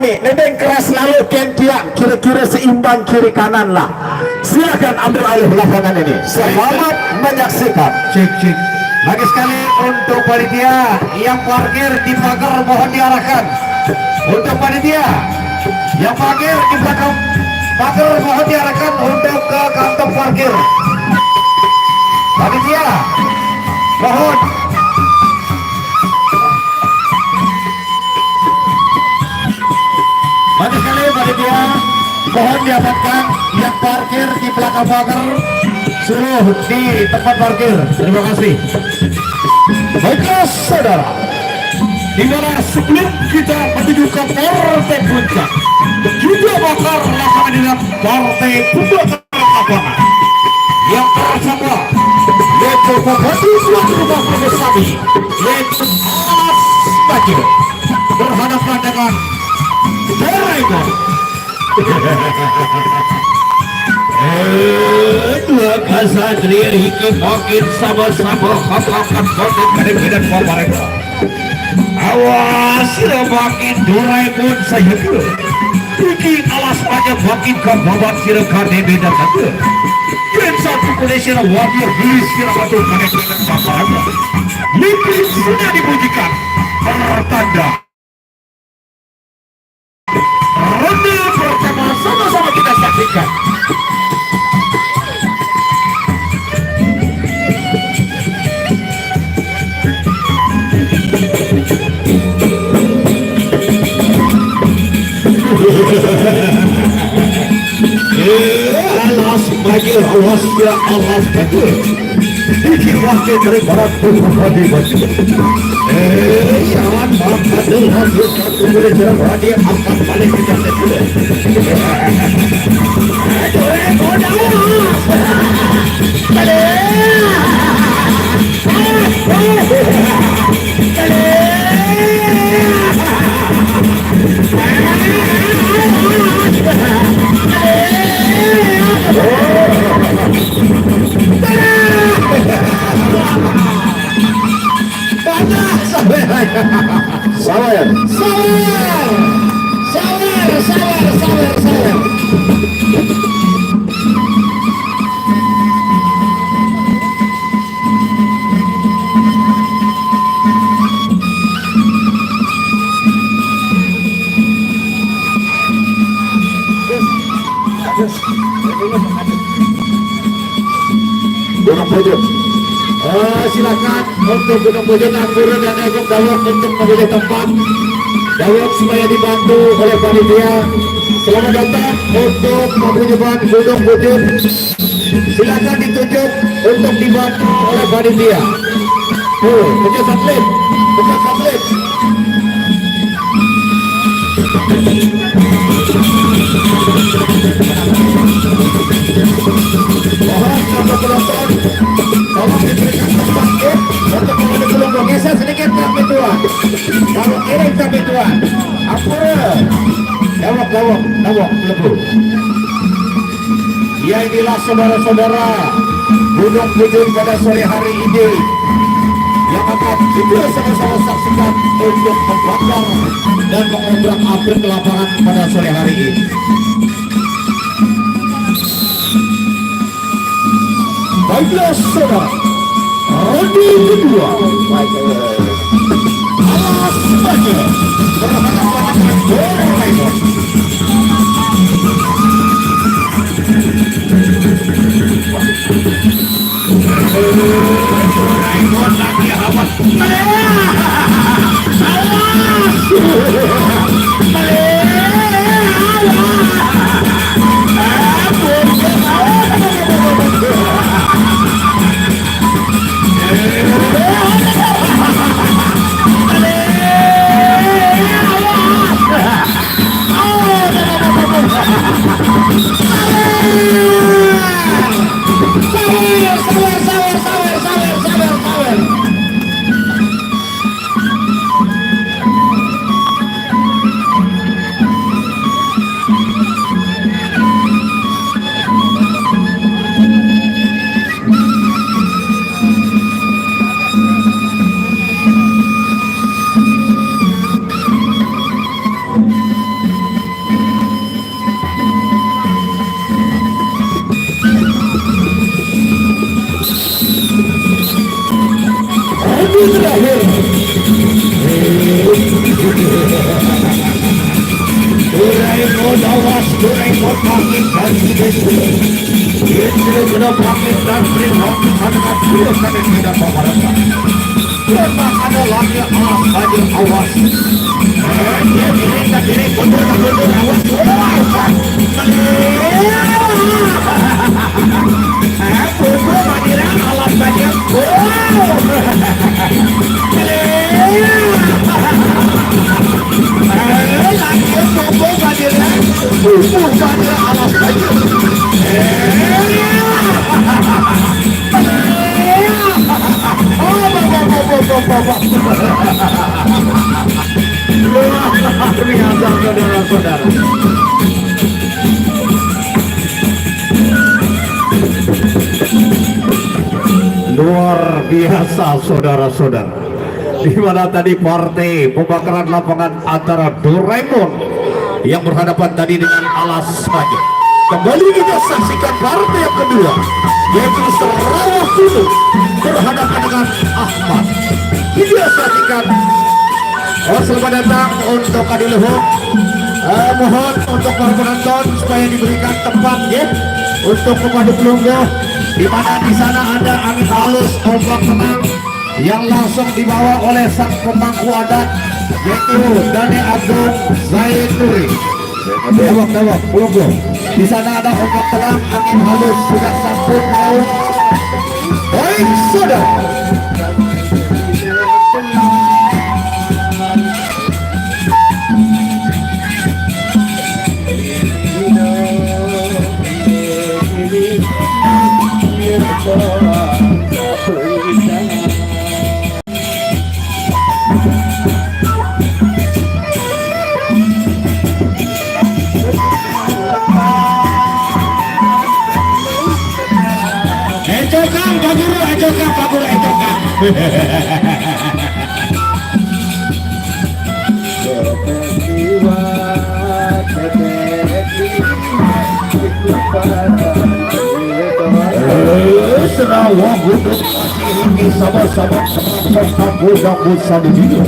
Nedeng keras lalu Kentia kira-kira seimbang kiri kanan lah. Silakan ambil alih belakangan ini. Selamat menyaksikan. Cek. Lagi sekali untuk panitia yang parkir di pagar mohon diarahkan. Untuk panitia yang parkir di belakang pagar mohon diarahkan untuk ke kantong parkir. Panitia mohon. Lagi sekali panitia mohon diamankan yang parkir di belakang pagar suruh di tempat parkir. Terima kasih. Baiklah saudara, dimana sebelum kita menuju ke partai puncak, juga bakal lapangan dengan partai pembuatan lapangan yang bersama yaitu Bupati Tuan Rumah Pembesabi yaitu Alas Baju berhadapan dengan Doraemon. Dua kasatria Hiki makin sama-sama melakukan konten kadang-kadang mereka. Awas makin Doraemon saya ke Hiki alas banyak makin ke babat sira kade beda saja. Dan satu Malaysia wakil hilis kira batu kadang-kadang mereka. Mimpi sudah dipujikan pertanda ronde pertama sama-sama kita saksikan. Alas bagi awas ya alas bagi bikin wakil dari barat Bupati Baju. Jangan makan dengan satu boleh jalan berani akan balik ke jalan dulu. Sabar. Gunung Pojok. Silakan untuk Gunung Pojok Anggur dan Ekop Dawok untuk memilih tempat. Dawok supaya dibantu oleh panitia. Selamat datang untuk pengumuman Gunung Pojok. Silakan ditunjuk untuk dibantu oleh panitia. Pencet satelit. Mohon sama penonton, tolong diberikan tempat untuk mengambil kelompok. Geser sedikit sampai tuan. Kalau kirim sampai tuan. Ampun. Dawok, lebur. Ya inilah saudara-saudara Gunung Pujur pada sore hari ini yang akan kita sama-sama saksikan untuk membakar dan mengobrak-abrik ke lapangan pada sore hari ini. Baiklah saudara, ronde kedua alas baju berhadapan dengan Doraemon. Doraemon lagi awas. Doraemon awas, Doraemon makin dan itu sudah makin dan berhenti sangat sudah kami tidak memerlukan. Karena ada lagi awas saja awas. Dia diri mundur awas. Mundur madiran awas saja. Saudara-saudara, luar biasa saudara-saudara, di mana tadi partai pembakaran lapangan antara Doraemon yang berhadapan tadi dengan Alas saja. Kembali kita saksikan partai yang kedua, yaitu Sarawak Kudu berhadapan dengan Ahmad. Kita saksikan. Selamat datang untuk Adiluhur. Mohon untuk para penonton supaya diberikan tempat ya untuk pemandu pelunggu, di mana di sana ada angin halus ombak tenang yang langsung dibawa oleh sang pemangku adat yaitu Dani Agung Zaituri. Tewak pelunggu. Di sana ada ombak tenang, angin halus sudah sampun mau. Baik saudara. Pak Guru ejokan. Sarawak Kudu ini sama-sama kampung satu juga.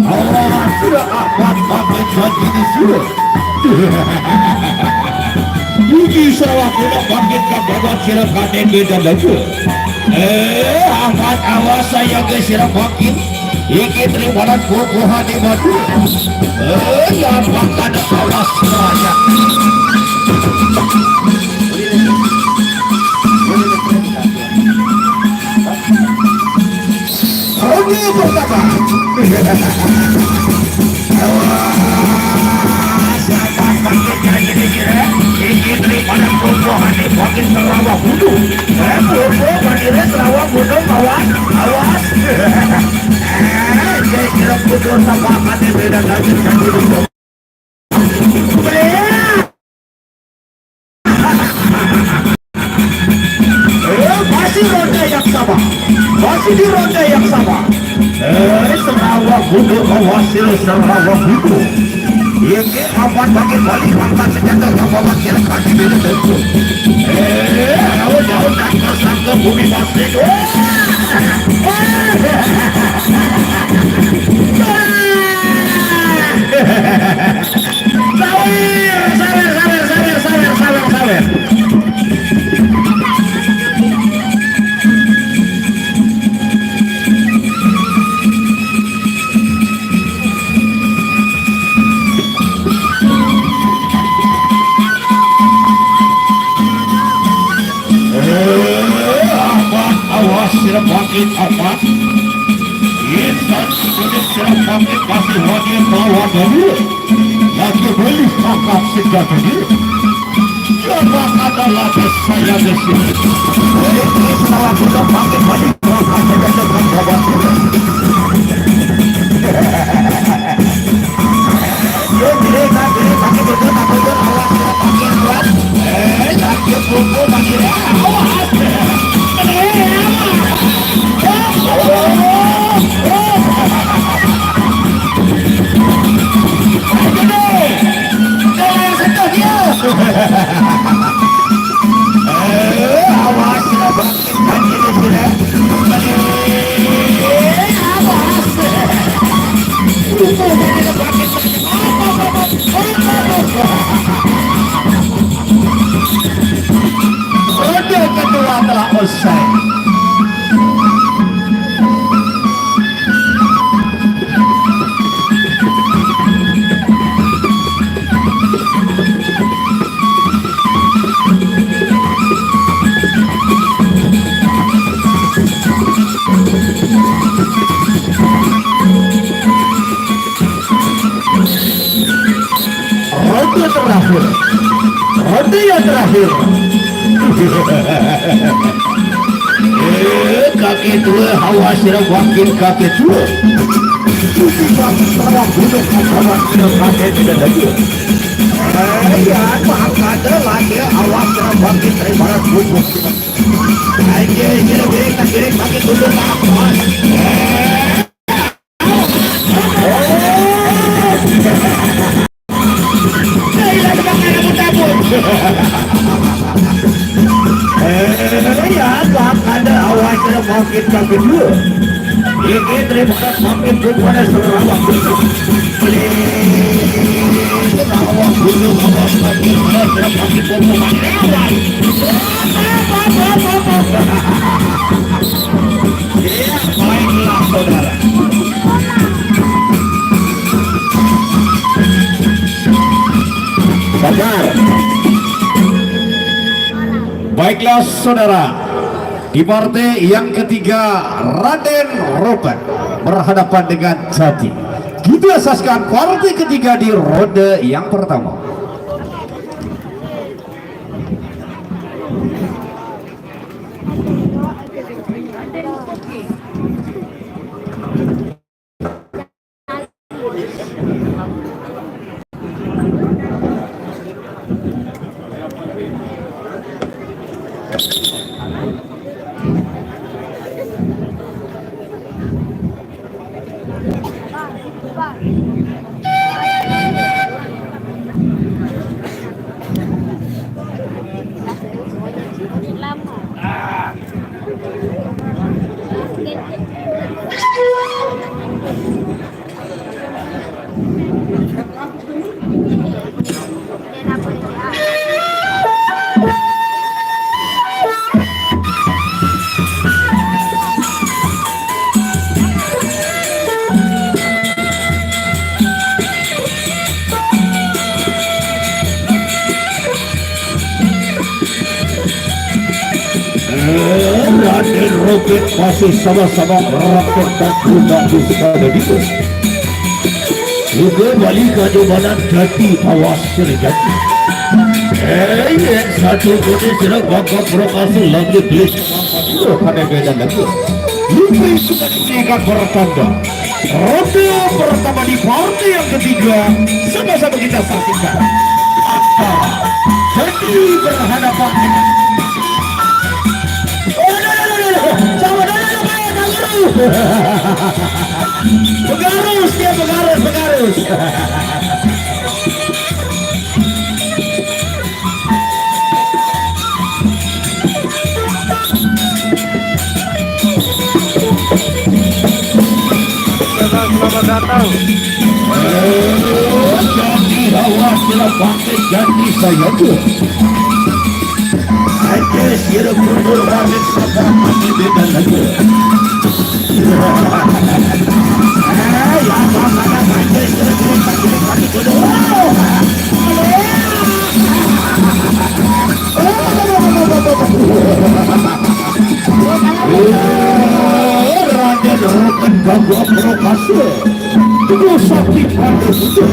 Allah sudah akan pakai janji di sini. Ini Sarawak Kudu bangkit ke babak silakan beda lagi. Ahmad awas saya ke sirap bangkit. Iki terimanan kukuhan di madu. Ya makan awas saya. Oke pertama. Siapa bangkit kira-kira? Iki terimanan kukuhan di bangkit Sarawak Kudu. Kukuhan Sarawak Kudu awas. Kira-kira Kudu sama akan beda lagi kan dulu. Masih ronde yang sama. Masih di ronde yang sama. Sarawak Kudu hasil Sarawak Kudu. Ini aman bagi balik angkat senjata sama masyarakat di beda tentu. Jauh-jauh tak tersangka bumi masjid. Sabar. Awas sirap bangkit apa? Insan sudah sirap bangkit kasih wajib bawa dulu. Lagi beli kakak senjata dulu. Coba kata lagi saya di sini. Ini salah sudah bangkit balik kakak senjata dengan bawa dulu. Jadi kaki betul awas sirap bangkit kuat. Lagi pukul bangkit awas. ronde terakhir. Ronde yang terakhir. Kaki tua hawa sirah wakil kaki tua. Sama gunung sama sirah kaki tidak lagi. Ya, maaf ada lagi hawa sirah wakil dari barat bukuk. Aja kiri pakai dulu apa? Ya, ada awal kena makin kaki dua. Ini terima kasih makin kepada Sarawak. Sarawak dulu awal makin kena makin kepada. Ya, baiklah saudara. Sabar. Baiklah saudara, di partai yang ketiga Raden Rokan berhadapan dengan Jati. Kita saksikan partai ketiga di ronde yang pertama. Raden Roket masih sama-sama rakyat dan tidak bisa begitu. Juga balik ke mana Jati awas Jati. Satu kode sudah bangga berokasi lagi belis pada beda lagi. Lupa sudah diberikan pertanda. Ronde pertama di partai yang ketiga sama-sama kita saksikan. Antara Jati berhadapan dengan Begarus dia begarus. Selamat datang. Jadi hawa sila pakai jadi saya tu. Aja sila mundur balik sekarang masih beda lagi. Ya mana pakai sila pakai kudu. Raden Rokan ganggu provokasi. Itu sakti pada itu.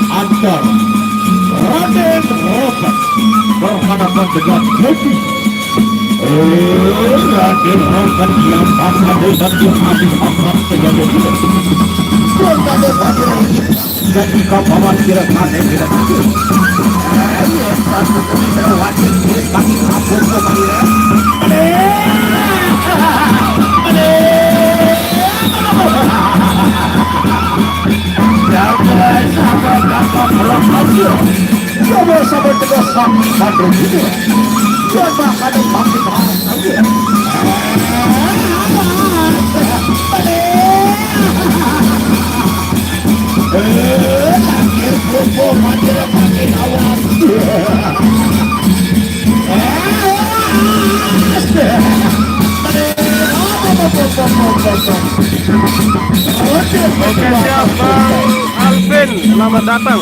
Antar Raden Rokan berhadapan dengan Jati. Raden Rokan yang pasal dengan yang habis amat sejauh ini. Berkata pada jadi kawan kira-kira tidak betul. Satu kali wajib bagi kapur kemarin. bisa bertegasan Madrid itu. Coba kami makin bahagia. Akhir kumpul makin awas. Oke, siap Bang Alvin, selamat datang.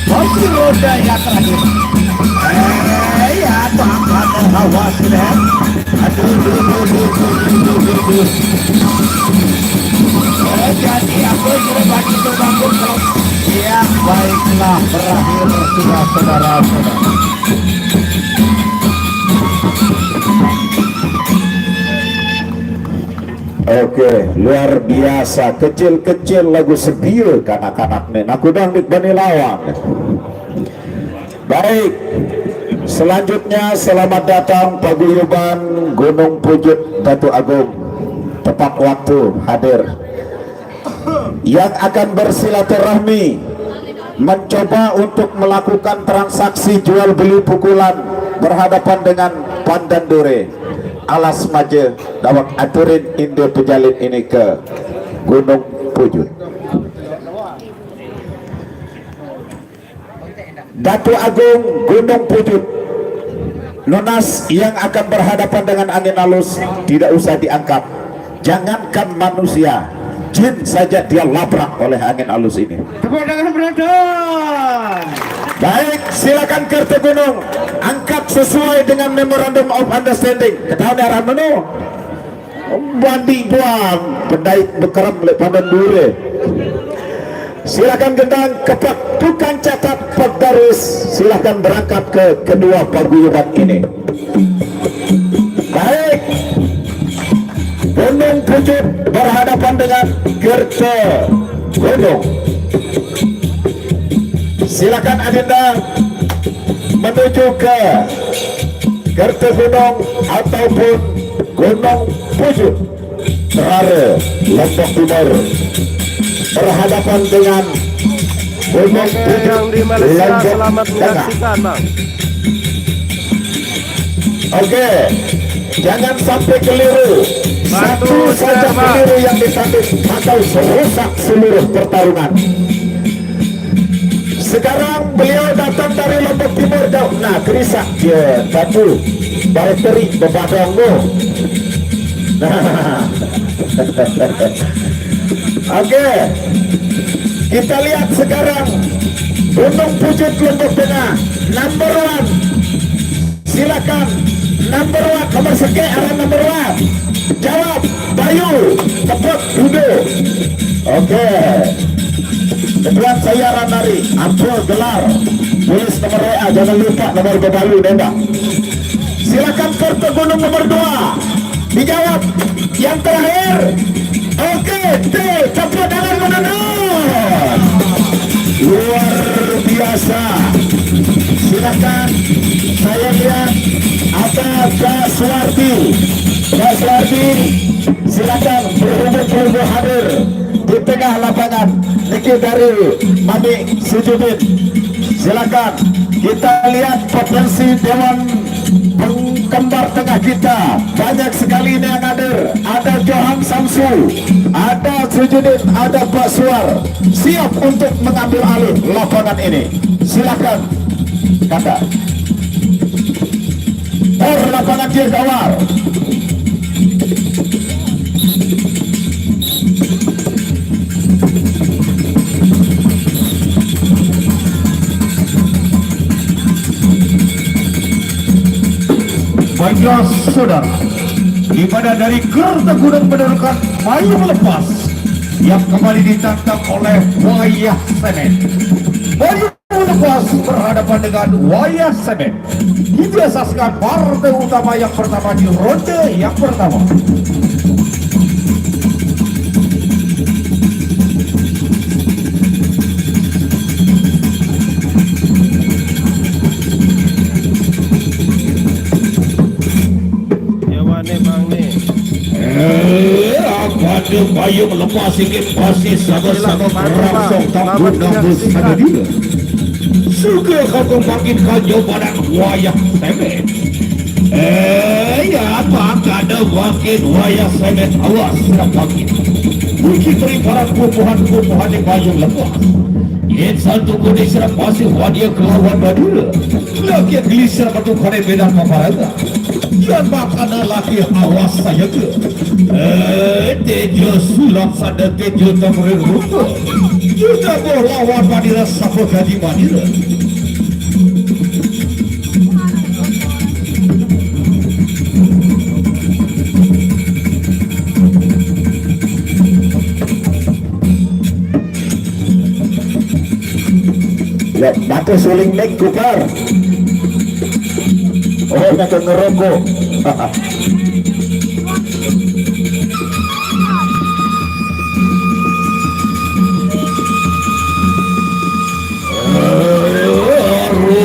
Masih roda yang terakhir. Ya, Tuhan awas ya. Aduh. Jadi aku sudah bagi bangun kalau ya baiklah berakhir sudah saudara-saudara. Oke, luar biasa. Kecil-kecil lagu sebiu kanak-kanak nih. Aku dangdut Bani Lawang. Baik, selanjutnya selamat datang Paguyuban Gunung Pujut Batu Agung. Tepat waktu hadir. Yang akan bersilaturahmi, mencoba untuk melakukan transaksi jual beli pukulan berhadapan dengan Pandan Dure Alas Maje dawak aturin Indo Pejalin ini ke Gunung Pujut. Batu Agung Gunung Pujut. Nonas yang akan berhadapan dengan angin halus tidak usah diangkat. Jangankan manusia, jin saja dia labrak oleh angin halus ini. Tepuk tangan penonton. Baik, silakan Kerta Gunung angkat sesuai dengan Memorandum of Understanding. Ketahuan arah menu bandi buang pendaik bekeram oleh Pandan Dure. Silakan gendang kepak tukang catat Pagdaris. Silakan berangkat ke kedua paguyuban ini. Baik, Gunung Pujut berhadapan dengan Kerta Gunung. Silakan Adinda menuju ke Kerta Gunung ataupun Gunung Pujut. Terare Lombok Timur berhadapan dengan Gunung Pujut Yang di Malaysia Lombok selamat Tengah. menyaksikan Bang. Oke, jangan sampai keliru. Satu Batu saja Serba. keliru yang disambut atau merusak seluruh pertarungan. Sekarang beliau datang dari Lombok Timur jauh. Nah, kerisak dia batu bakteri bebadongmu. Nah. Oke, kita lihat sekarang Gunung Pujut Lombok Tengah number 1. Silakan number 1 nomor seke arah number 1. Jawab Bayu tepat duduk. Oke. Kemudian saya Ranari Abdul Gelar tulis nomor WA, jangan lupa nomor Bayu nembak. Silakan Kerta Gunung nomor 2 dijawab yang terakhir. Oke, cepat dengan menonton. Luar biasa. Silakan saya lihat ada Kak Suwardi. Kak Suwardi, silakan berhubung hadir di tengah lapangan. Niki dari Mami Sujudin. Silakan kita lihat potensi Dewan Pengkembar Tengah kita. Banyak sekali ini yang hadir. Ada Johan Samsu, ada Sujudin, ada Pak Suar. Siap untuk mengambil alih lapangan ini. Silakan kakak. Lapangan Dirgawar. Baiklah saudara, ibadah dari Kerta Gunung menurunkan payung lepas yang kembali ditangkap oleh Wayah Semen. Payung lepas berhadapan dengan Wayah Semen. Kita saksikan partai utama yang pertama di ronde yang pertama. ada payung lepas sikit pasti sama-sama rangsang tampun nambus ada dia. Suka kau makin kacau pada wayang semet. Ya tak ada makin wayang semet awas serap makin. Mungkin beri para pupuhan yang payung lepas. Yang satu kode serap pasti wadia kelawan badula. Lagi gelisah batu kare beda paparaga. Yang makan laki awas saya ke. Tejo sulap sada tejo tamrin rupa. Juga lawan badira sapa gaji badira. Ya, batu suling naik kupar. Oh, nak ngerokok.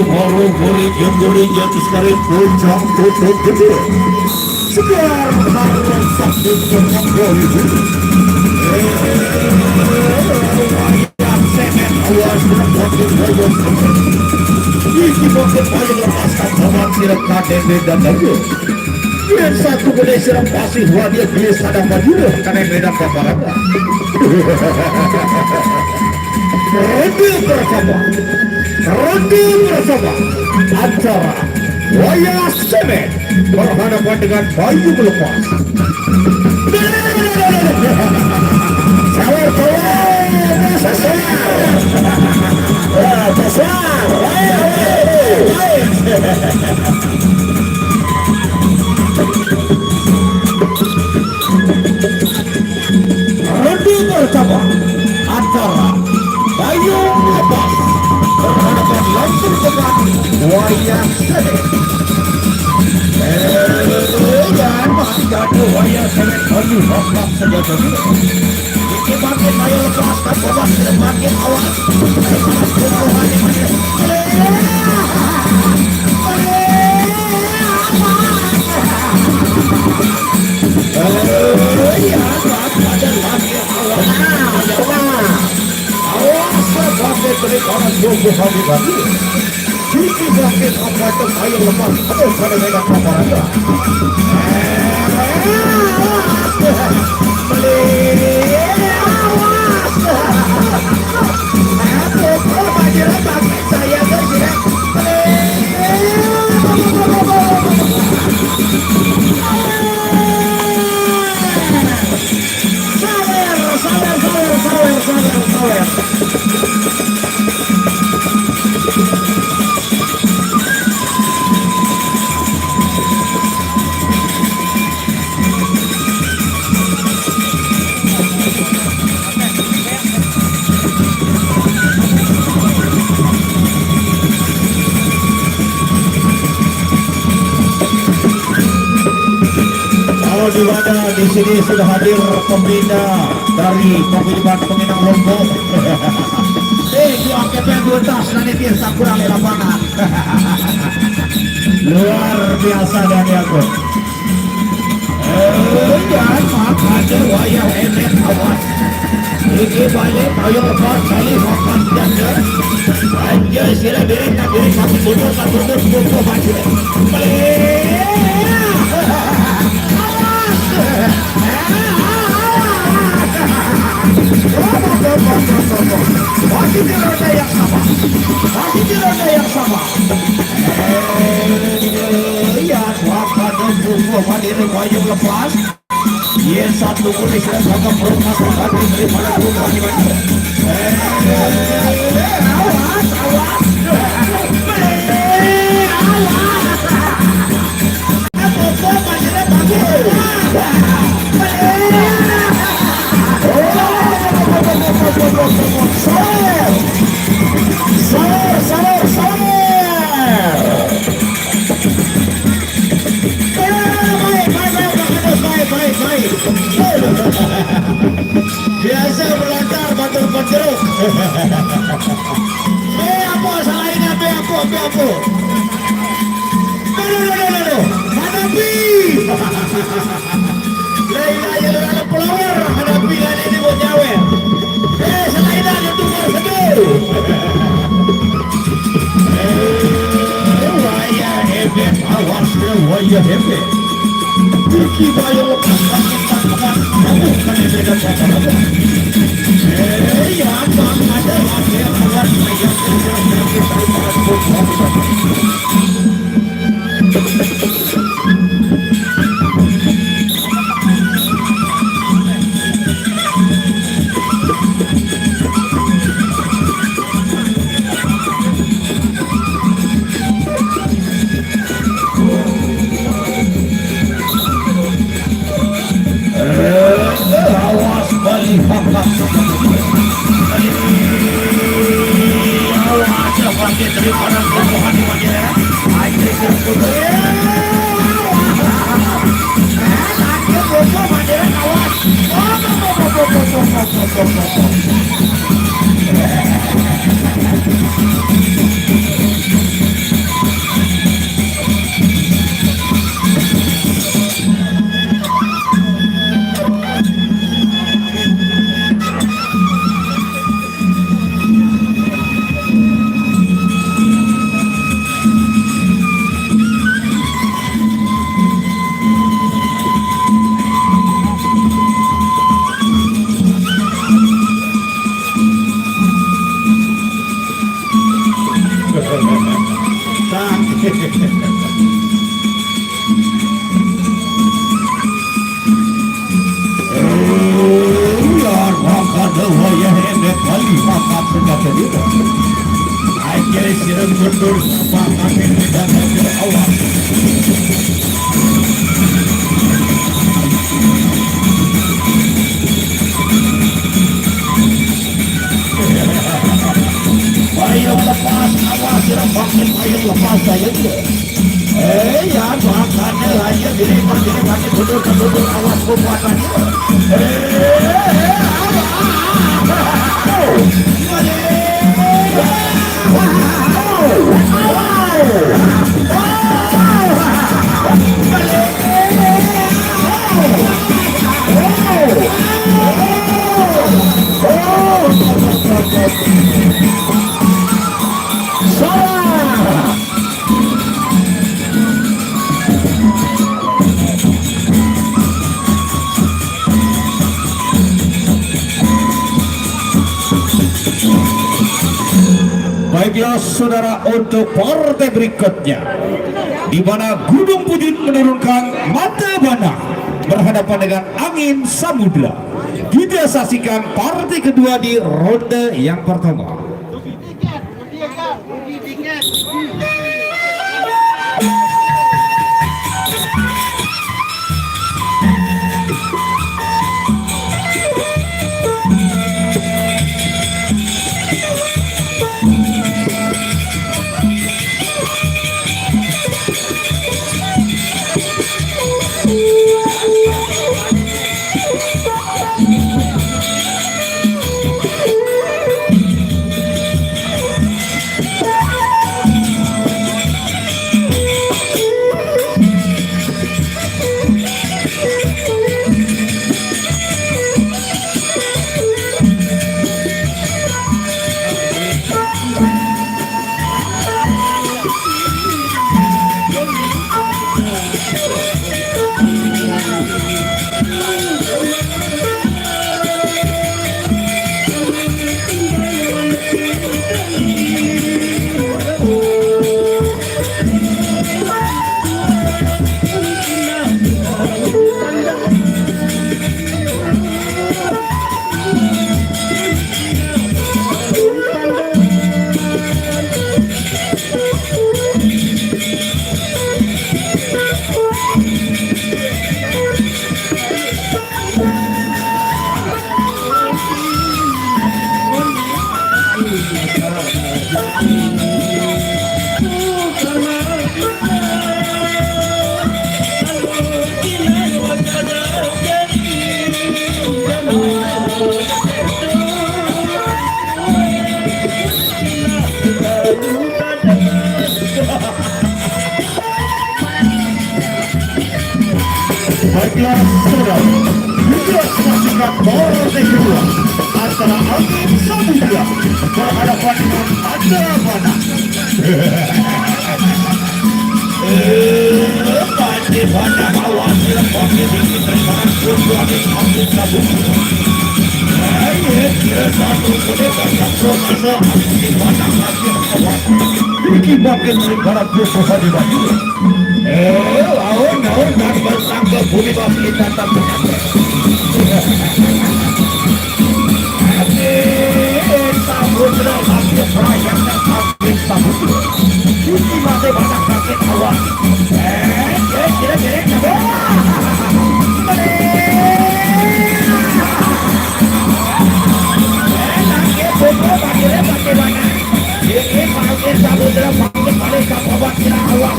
Baru gori jatuh sekarang puncak tutup gede. Sekarang harus sakit kembali. Yang semen awas berbuat berbuat. Ini mungkin paling lepaskan sama sirap beda lagi. Yang satu boleh sirap pasih wadia gelis ada baju karena beda paparanga. Roti bersama acara Wayang Semen berhadapan dengan Bayu Melepas. Roti bersama acara Bayu Melepas berhadapan langsung dengan Wayang Semen. Dan masih ada Wayang Semen Bayu Melepas saja tadi. Ini makin Bayu lepaskan bola semakin awas. Orang jauh hari-hari Siki sakit apa itu saya lepas terus pada mereka paparanga. Di mana di sini sudah hadir pembina dari paguyuban peminang Lombok. Diangkatnya dua tas nanti biasa kurang di lapangan. Luar biasa dan yakut. Dan makanya wayang emet awas. Ini balik ayo lepas kali makan janda. Aja sila beri tak beri satu butuh baju. Masih di roda yang sama. Ya, wakan dan buku hadir wayang lepas. Ia satu polis dan satu perumahan hadir di mana rumah di mana. Biasa berlantar batul jeruk. Apa salahnya apa? Hadapi. Leila yang ada pelawar hadapi. Waya hebat, awasnya waya hebat. Biki bayo lepas kita kawan, kamu kan hebat apa? Ya, bang ada lagi yang keluar saya awas balik papak awas pakai daripada perempuan di mana aja kerja ya makannya aja jadi pakai duduk awas kekuatannya Baiklah saudara, untuk partai berikutnya di mana Gunung Pujut menurunkan Mata Bana berhadapan dengan Angin Samudra. Kita saksikan partai kedua di ronde yang pertama. Baiklah saudara, juga saksikan partai kedua adalah angin samudra berhadapan dengan Andamana. Pandai-pandai awas lepas ini terima kasih angin samudra. Kira satu pendekar yang bermasa di mana hasil awas dikibatkan dari barat berkosa di baju. Lawan dan bersangka bumi bagi tatap penyakit. Samudra hasil perayaan dan angin samudra. Ini masih banyak sakit awas. Kira-kira samudra pakai balik kapal kira awas.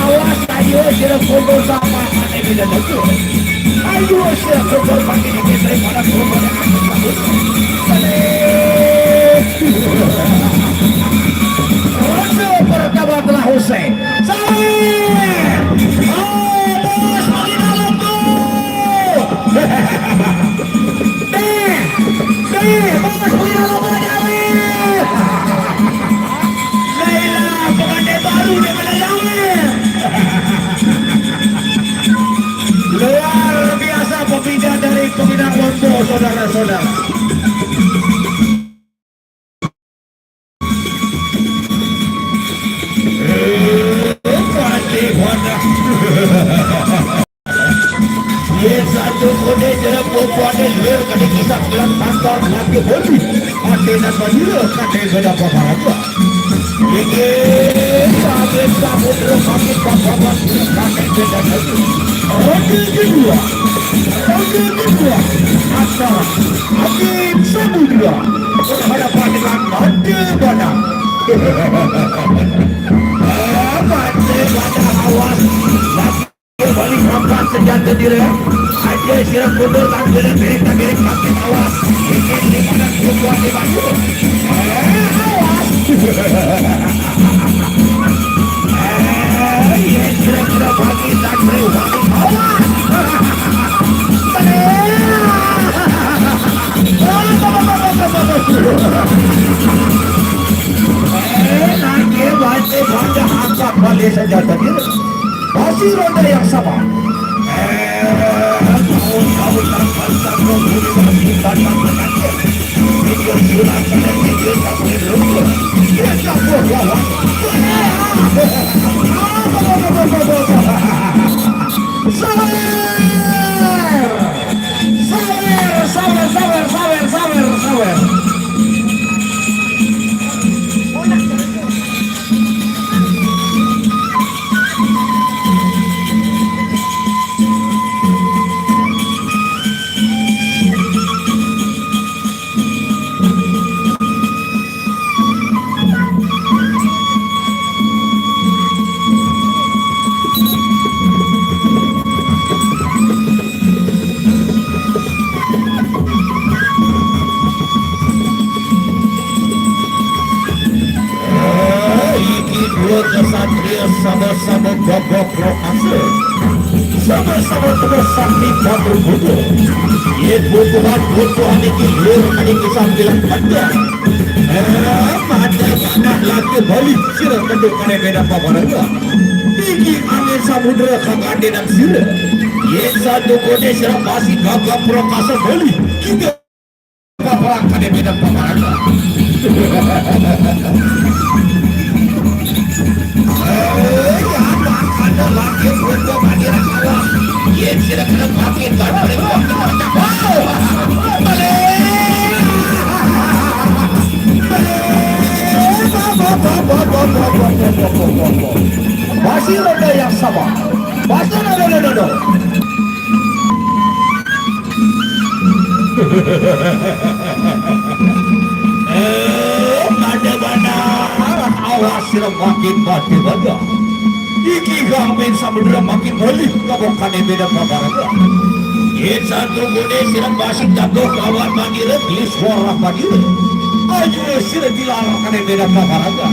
Awas ayo sila foto sama ane bila lagi. Ayo sila foto pakai ini daripada foto yang aku sabut. Rondo pertama telah usai. Luar biasa pembina dari pembina Londo, saudara-saudara. Satu kode jerap kuat luar kade kisah bilang kantor lagi boli. Ate dan baju kade beda apa-apa. Ini sampai samudra sakit apa-apa kade beda lagi. Oke kedua antara angin samudra berhadapan dengan Andamana. Andamana awas lagi balik rampas senjata diri. Aja sirap mundur tak miring pakai awas. Ini mana kuat di baju. Awas. Kira-kira pagi tak berubah. Nanti baca angkat balik senjata diri. Masih ronda yang sama. Tahun-tahun tanpa bumi bagi tanah penyakit. Video surat dan video tak boleh berubah. Dia tak boleh. Sabar. Kesatria sama-sama gagap lokasi, sama-sama bersakti batu budu. Ia butuhan ini luar adik kisah bilang pada. Pada anak laki balik sirah kenduk kane beda pabaraga. Tinggi angin samudra kagade dan sirah. Ia satu kode sirah masih gagap lokasi balik. Kita paparan kane beda pabaraga. Ada lagi untuk hadir awas. Ia tidak kena makin karena mereka masih ada yang sama. Masih ada. Mana awas sila makin mati baga. Iki gamin samudra makin balik kabokane beda pabaraga. Ye satu gune sila basik jatuh kawan mandira, bilis suara mandira. Ayo sila dilarang kane beda pabaraga.